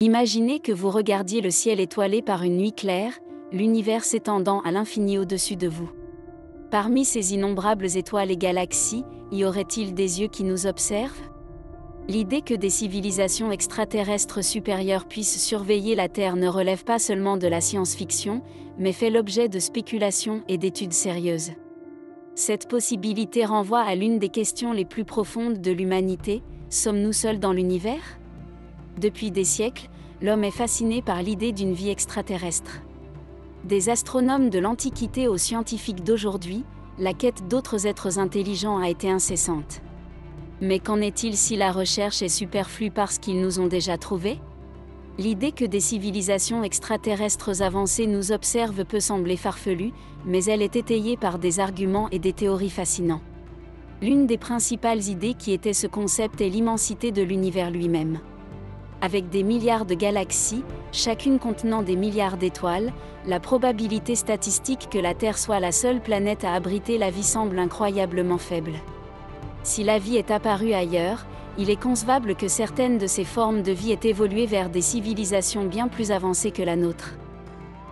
Imaginez que vous regardiez le ciel étoilé par une nuit claire, l'univers s'étendant à l'infini au-dessus de vous. Parmi ces innombrables étoiles et galaxies, y aurait-il des yeux qui nous observent? L'idée que des civilisations extraterrestres supérieures puissent surveiller la Terre ne relève pas seulement de la science-fiction, mais fait l'objet de spéculations et d'études sérieuses. Cette possibilité renvoie à l'une des questions les plus profondes de l'humanité: sommes-nous seuls dans l'univers? Depuis des siècles, l'homme est fasciné par l'idée d'une vie extraterrestre. Des astronomes de l'Antiquité aux scientifiques d'aujourd'hui, la quête d'autres êtres intelligents a été incessante. Mais qu'en est-il si la recherche est superflue parce qu'ils nous ont déjà trouvés? L'idée que des civilisations extraterrestres avancées nous observent peut sembler farfelue, mais elle est étayée par des arguments et des théories fascinants. L'une des principales idées qui était ce concept est l'immensité de l'univers lui-même. Avec des milliards de galaxies, chacune contenant des milliards d'étoiles, la probabilité statistique que la Terre soit la seule planète à abriter la vie semble incroyablement faible. Si la vie est apparue ailleurs, il est concevable que certaines de ces formes de vie aient évolué vers des civilisations bien plus avancées que la nôtre.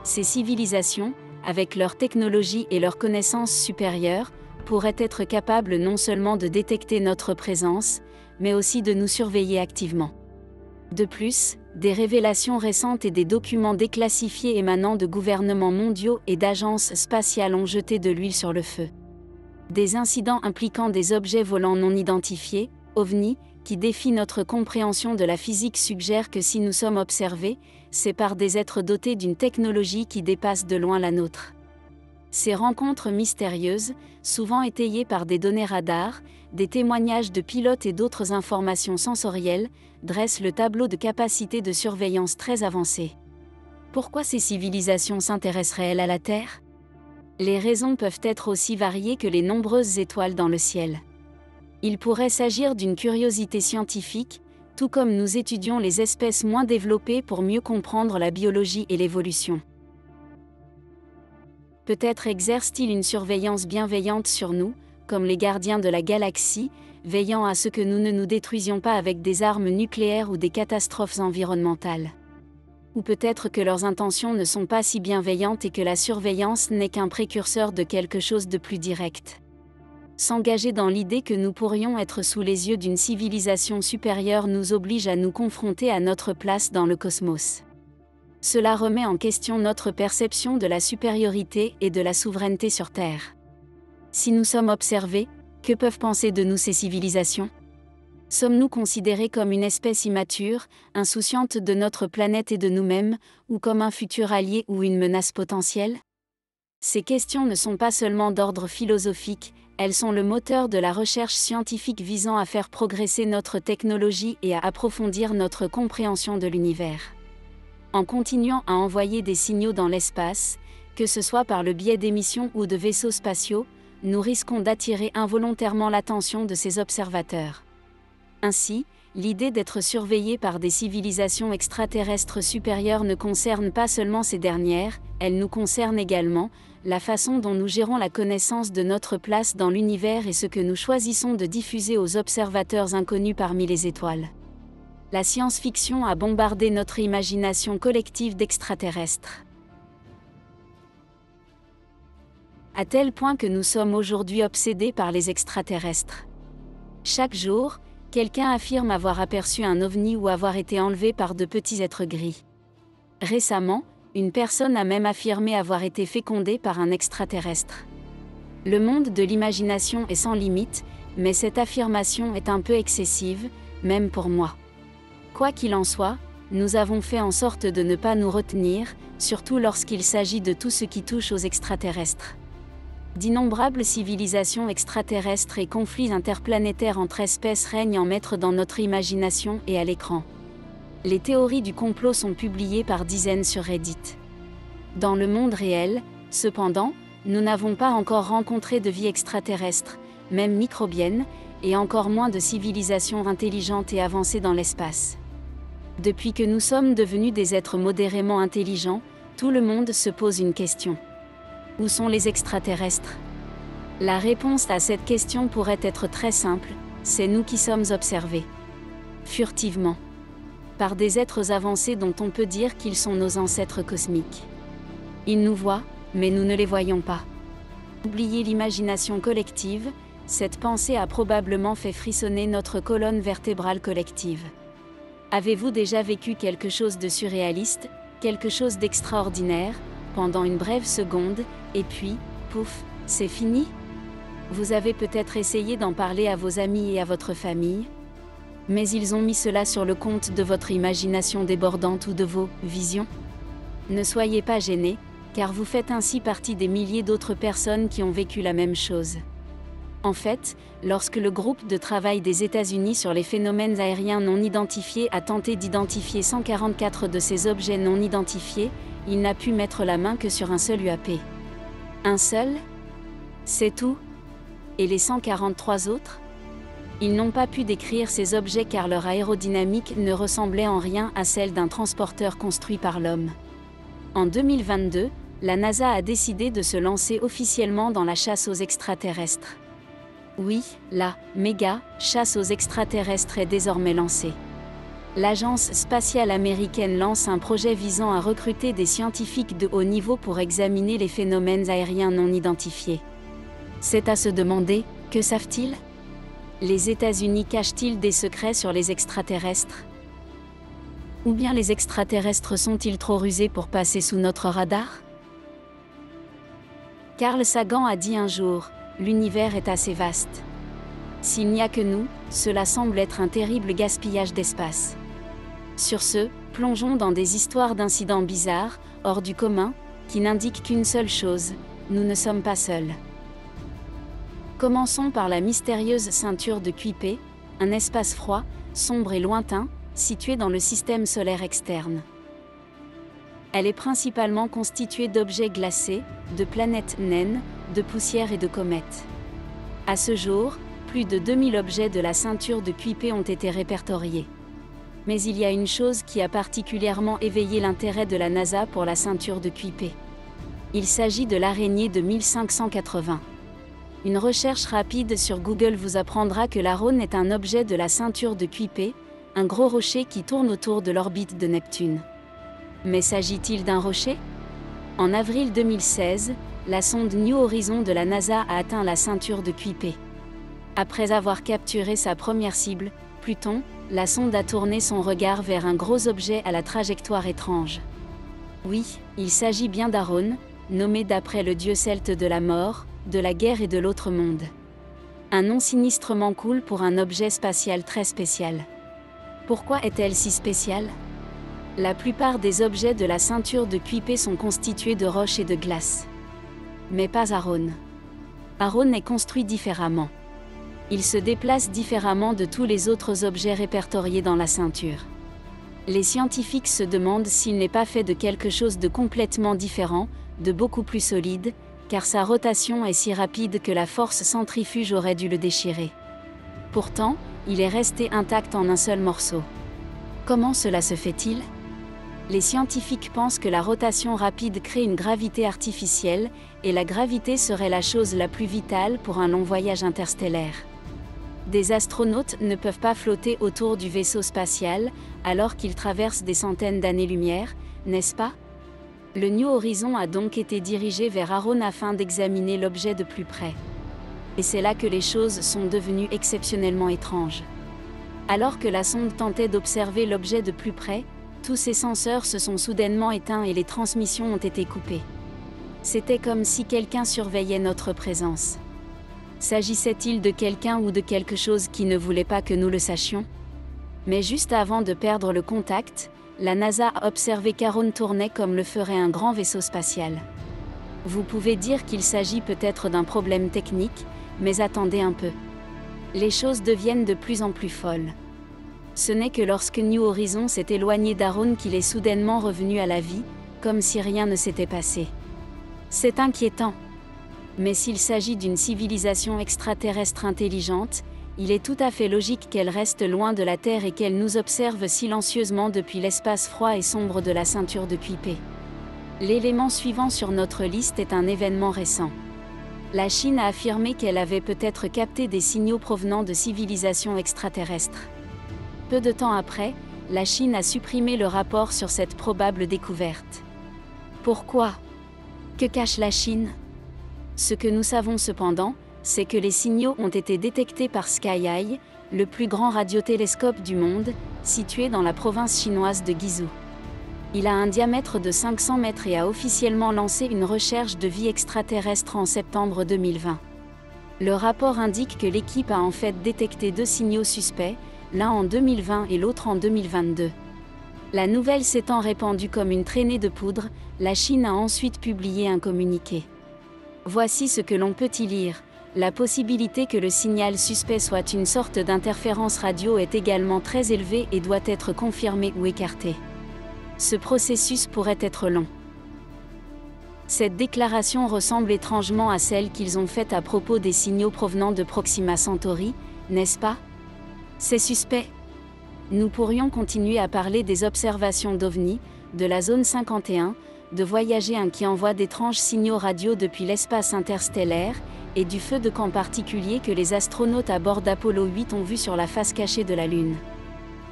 Ces civilisations, avec leur technologie et leurs connaissances supérieures, pourraient être capables non seulement de détecter notre présence, mais aussi de nous surveiller activement. De plus, des révélations récentes et des documents déclassifiés émanant de gouvernements mondiaux et d'agences spatiales ont jeté de l'huile sur le feu. Des incidents impliquant des objets volants non identifiés, OVNI, qui défient notre compréhension de la physique suggèrent que si nous sommes observés, c'est par des êtres dotés d'une technologie qui dépasse de loin la nôtre. Ces rencontres mystérieuses, souvent étayées par des données radars, des témoignages de pilotes et d'autres informations sensorielles, dressent le tableau de capacités de surveillance très avancées. Pourquoi ces civilisations s'intéresseraient-elles à la Terre? Les raisons peuvent être aussi variées que les nombreuses étoiles dans le ciel. Il pourrait s'agir d'une curiosité scientifique, tout comme nous étudions les espèces moins développées pour mieux comprendre la biologie et l'évolution. Peut-être exercent-ils une surveillance bienveillante sur nous, comme les gardiens de la galaxie, veillant à ce que nous ne nous détruisions pas avec des armes nucléaires ou des catastrophes environnementales. Ou peut-être que leurs intentions ne sont pas si bienveillantes et que la surveillance n'est qu'un précurseur de quelque chose de plus direct. S'engager dans l'idée que nous pourrions être sous les yeux d'une civilisation supérieure nous oblige à nous confronter à notre place dans le cosmos. Cela remet en question notre perception de la supériorité et de la souveraineté sur Terre. Si nous sommes observés, que peuvent penser de nous ces civilisations? Sommes-nous considérés comme une espèce immature, insouciante de notre planète et de nous-mêmes, ou comme un futur allié ou une menace potentielle? Ces questions ne sont pas seulement d'ordre philosophique, elles sont le moteur de la recherche scientifique visant à faire progresser notre technologie et à approfondir notre compréhension de l'univers. En continuant à envoyer des signaux dans l'espace, que ce soit par le biais d'émissions ou de vaisseaux spatiaux, nous risquons d'attirer involontairement l'attention de ces observateurs. Ainsi, l'idée d'être surveillé par des civilisations extraterrestres supérieures ne concerne pas seulement ces dernières, elle nous concerne également, la façon dont nous gérons la connaissance de notre place dans l'univers et ce que nous choisissons de diffuser aux observateurs inconnus parmi les étoiles. La science-fiction a bombardé notre imagination collective d'extraterrestres. À tel point que nous sommes aujourd'hui obsédés par les extraterrestres. Chaque jour, quelqu'un affirme avoir aperçu un ovni ou avoir été enlevé par de petits êtres gris. Récemment, une personne a même affirmé avoir été fécondée par un extraterrestre. Le monde de l'imagination est sans limite, mais cette affirmation est un peu excessive, même pour moi. Quoi qu'il en soit, nous avons fait en sorte de ne pas nous retenir, surtout lorsqu'il s'agit de tout ce qui touche aux extraterrestres. D'innombrables civilisations extraterrestres et conflits interplanétaires entre espèces règnent en maître dans notre imagination et à l'écran. Les théories du complot sont publiées par dizaines sur Reddit. Dans le monde réel, cependant, nous n'avons pas encore rencontré de vie extraterrestre, même microbienne, et encore moins de civilisations intelligentes et avancées dans l'espace. Depuis que nous sommes devenus des êtres modérément intelligents, tout le monde se pose une question. Où sont les extraterrestres? La réponse à cette question pourrait être très simple, c'est nous qui sommes observés. Furtivement. par des êtres avancés dont on peut dire qu'ils sont nos ancêtres cosmiques. Ils nous voient, mais nous ne les voyons pas. Oubliez l'imagination collective, cette pensée a probablement fait frissonner notre colonne vertébrale collective. Avez-vous déjà vécu quelque chose de surréaliste, quelque chose d'extraordinaire, pendant une brève seconde, et puis, pouf, c'est fini? Vous avez peut-être essayé d'en parler à vos amis et à votre famille, mais ils ont mis cela sur le compte de votre imagination débordante ou de vos visions. Ne soyez pas gênés, car vous faites ainsi partie des milliers d'autres personnes qui ont vécu la même chose. En fait, lorsque le groupe de travail des États-Unis sur les phénomènes aériens non identifiés a tenté d'identifier 144 de ces objets non identifiés, il n'a pu mettre la main que sur un seul UAP. Un seul? C'est tout? Et les 143 autres? Ils n'ont pas pu décrire ces objets car leur aérodynamique ne ressemblait en rien à celle d'un transporteur construit par l'homme. En 2022, la NASA a décidé de se lancer officiellement dans la chasse aux extraterrestres. Oui, la méga chasse aux extraterrestres est désormais lancée. L'Agence spatiale américaine lance un projet visant à recruter des scientifiques de haut niveau pour examiner les phénomènes aériens non identifiés. C'est à se demander, que savent-ils? Les États-Unis cachent-ils des secrets sur les extraterrestres? Ou bien les extraterrestres sont-ils trop rusés pour passer sous notre radar? Carl Sagan a dit un jour, l'univers est assez vaste. S'il n'y a que nous, cela semble être un terrible gaspillage d'espace. Sur ce, plongeons dans des histoires d'incidents bizarres, hors du commun, qui n'indiquent qu'une seule chose, nous ne sommes pas seuls. Commençons par la mystérieuse ceinture de Kuiper, un espace froid, sombre et lointain, situé dans le système solaire externe. Elle est principalement constituée d'objets glacés, de planètes naines, de poussière et de comètes. À ce jour, plus de 2000 objets de la ceinture de Kuiper ont été répertoriés. Mais il y a une chose qui a particulièrement éveillé l'intérêt de la NASA pour la ceinture de Kuiper. Il s'agit de l'araignée de 1580. Une recherche rapide sur Google vous apprendra que l'Aregne est un objet de la ceinture de Kuiper, un gros rocher qui tourne autour de l'orbite de Neptune. Mais s'agit-il d'un rocher? En avril 2016, la sonde New Horizons de la NASA a atteint la ceinture de Kuiper. Après avoir capturé sa première cible, Pluton, la sonde a tourné son regard vers un gros objet à la trajectoire étrange. Oui, il s'agit bien d'Aregne, nommé d'après le dieu celte de la mort, de la guerre et de l'autre monde. Un nom sinistrement cool pour un objet spatial très spécial. Pourquoi est-elle si spéciale? La plupart des objets de la ceinture de Kuiper sont constitués de roches et de glace. Mais pas Aregne. Aregne est construit différemment. Il se déplace différemment de tous les autres objets répertoriés dans la ceinture. Les scientifiques se demandent s'il n'est pas fait de quelque chose de complètement différent, de beaucoup plus solide, car sa rotation est si rapide que la force centrifuge aurait dû le déchirer. Pourtant, il est resté intact en un seul morceau. Comment cela se fait-il? Les scientifiques pensent que la rotation rapide crée une gravité artificielle, et la gravité serait la chose la plus vitale pour un long voyage interstellaire. Des astronautes ne peuvent pas flotter autour du vaisseau spatial, alors qu'ils traversent des centaines d'années-lumière, n'est-ce pas? Le New Horizons a donc été dirigé vers Aregne afin d'examiner l'objet de plus près. Et c'est là que les choses sont devenues exceptionnellement étranges. Alors que la sonde tentait d'observer l'objet de plus près, tous ses senseurs se sont soudainement éteints et les transmissions ont été coupées. C'était comme si quelqu'un surveillait notre présence. S'agissait-il de quelqu'un ou de quelque chose qui ne voulait pas que nous le sachions? Mais juste avant de perdre le contact, la NASA a observé qu'Aregne tournait comme le ferait un grand vaisseau spatial. Vous pouvez dire qu'il s'agit peut-être d'un problème technique, mais attendez un peu. Les choses deviennent de plus en plus folles. Ce n'est que lorsque New Horizons s'est éloigné d'Aregne qu'il est soudainement revenu à la vie, comme si rien ne s'était passé. C'est inquiétant. Mais s'il s'agit d'une civilisation extraterrestre intelligente, il est tout à fait logique qu'elle reste loin de la Terre et qu'elle nous observe silencieusement depuis l'espace froid et sombre de la ceinture de Kuiper. L'élément suivant sur notre liste est un événement récent. La Chine a affirmé qu'elle avait peut-être capté des signaux provenant de civilisations extraterrestres. Peu de temps après, la Chine a supprimé le rapport sur cette probable découverte. Pourquoi? Que cache la Chine? Ce que nous savons cependant, c'est que les signaux ont été détectés par SkyEye, le plus grand radiotélescope du monde, situé dans la province chinoise de Guizhou. Il a un diamètre de 500 mètres et a officiellement lancé une recherche de vie extraterrestre en septembre 2020. Le rapport indique que l'équipe a en fait détecté 2 signaux suspects, l'un en 2020 et l'autre en 2022. La nouvelle s'étant répandue comme une traînée de poudre, la Chine a ensuite publié un communiqué. Voici ce que l'on peut y lire. La possibilité que le signal suspect soit une sorte d'interférence radio est également très élevée et doit être confirmée ou écartée. Ce processus pourrait être long. Cette déclaration ressemble étrangement à celle qu'ils ont faite à propos des signaux provenant de Proxima Centauri, n'est-ce pas? C'est suspect. Nous pourrions continuer à parler des observations d'OVNI, de la zone 51, de Voyager 1 qui envoie d'étranges signaux radio depuis l'espace interstellaire, et du feu de camp particulier que les astronautes à bord d'Apollo 8 ont vu sur la face cachée de la Lune.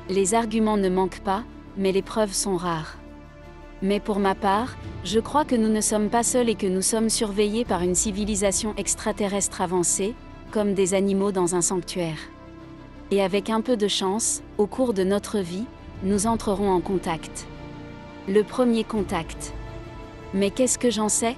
Les arguments ne manquent pas, mais les preuves sont rares. Mais pour ma part, je crois que nous ne sommes pas seuls et que nous sommes surveillés par une civilisation extraterrestre avancée, comme des animaux dans un sanctuaire. Et avec un peu de chance, au cours de notre vie, nous entrerons en contact. Le premier contact. Mais qu'est-ce que j'en sais ?